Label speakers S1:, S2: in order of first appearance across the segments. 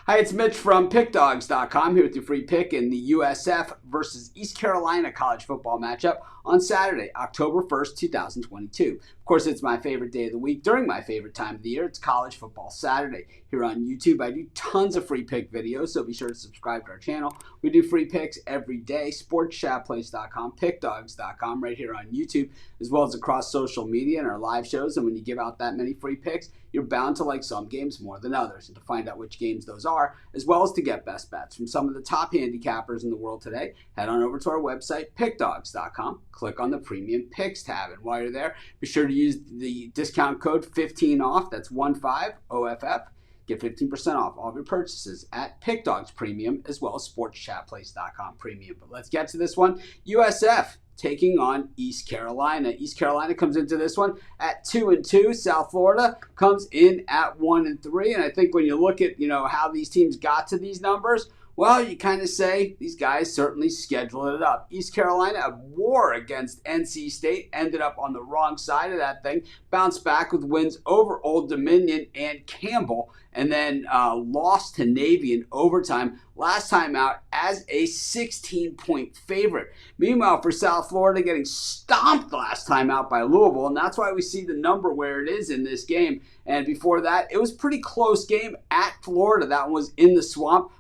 S1: Hi, it's Mitch from Pickdawgz.com here with your free pick in the USF versus East Carolina college football matchup on Saturday, October 1st, 2022. Of course, it's my favorite day of the week during my favorite time of the year. It's College Football Saturday. Here on YouTube, I do tons of free pick videos, so be sure to subscribe to our channel. We do free picks every day. Sportschatplace.com, Pickdawgz.com, right here on YouTube, as well as across social media and our live shows. And when you give out that many free picks, you're bound to like some games more than others. And to find out which games those are, as well as to get best bets from some of the top handicappers in the world today, head on over to our website, pickdawgz.com. Click on the Premium Picks tab. And while you're there, be sure to use the discount code 15OFF. That's 15OFF. Get 15% off all of your purchases at Pickdawgz Premium, as well as Sportschatplace.com Premium. But let's get to this one. USF taking on East Carolina. East Carolina comes into this one at 2-2. South Florida comes in at 1-3. And I think when you look at, how these teams got to these numbers, well, you kind of say these guys certainly scheduled it up. East Carolina, a war against NC State, ended up on the wrong side of that thing, bounced back with wins over Old Dominion and Campbell, and then lost to Navy in overtime last time out as a 16-point favorite. Meanwhile, for South Florida, getting stomped last time out by Louisville, and that's why we see the number where it is in this game. And before that, it was a pretty close game at Florida. That one was in the Swamp.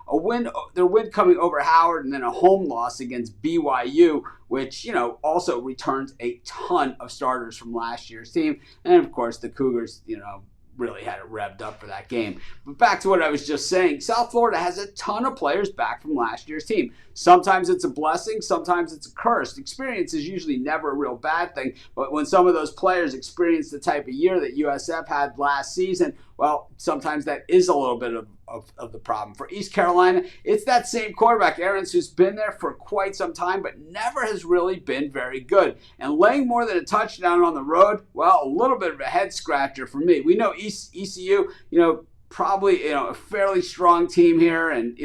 S1: Their win coming over Howard, and then a home loss against BYU, which, also returns a ton of starters from last year's team. And, of course, the Cougars, really had it revved up for that game. But back to what I was just saying, South Florida has a ton of players back from last year's team. Sometimes it's a blessing, sometimes it's a curse. Experience is usually never a real bad thing, but when some of those players experience the type of year that USF had last season, well, sometimes that is a little bit of the problem. For East Carolina, it's that same quarterback, Aarons, who's been there for quite some time, but never has really been very good. And laying more than a touchdown on the road, well, a little bit of a head scratcher for me. We know ECU, probably, a fairly strong team here, and,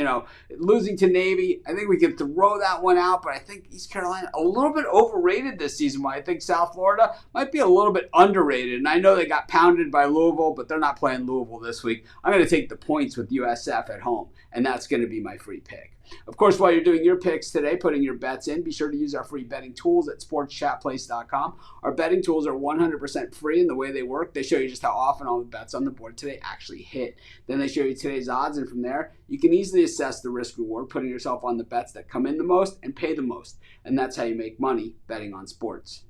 S1: losing to Navy, I think we can throw that one out, but I think East Carolina a little bit overrated this season. While I think South Florida might be a little bit underrated, and I know they got pounded by Louisville, but they're not playing Louisville this week. I'm going to take the points with USF at home, and that's going to be my free pick. Of course, while you're doing your picks today, putting your bets in, be sure to use our free betting tools at sportschatplace.com. Our betting tools are 100% free in the way they work. They show you just how often all the bets on the board today actually hit. Then they show you today's odds, and from there, you can easily assess the risk-reward, putting yourself on the bets that come in the most and pay the most. And that's how you make money betting on sports.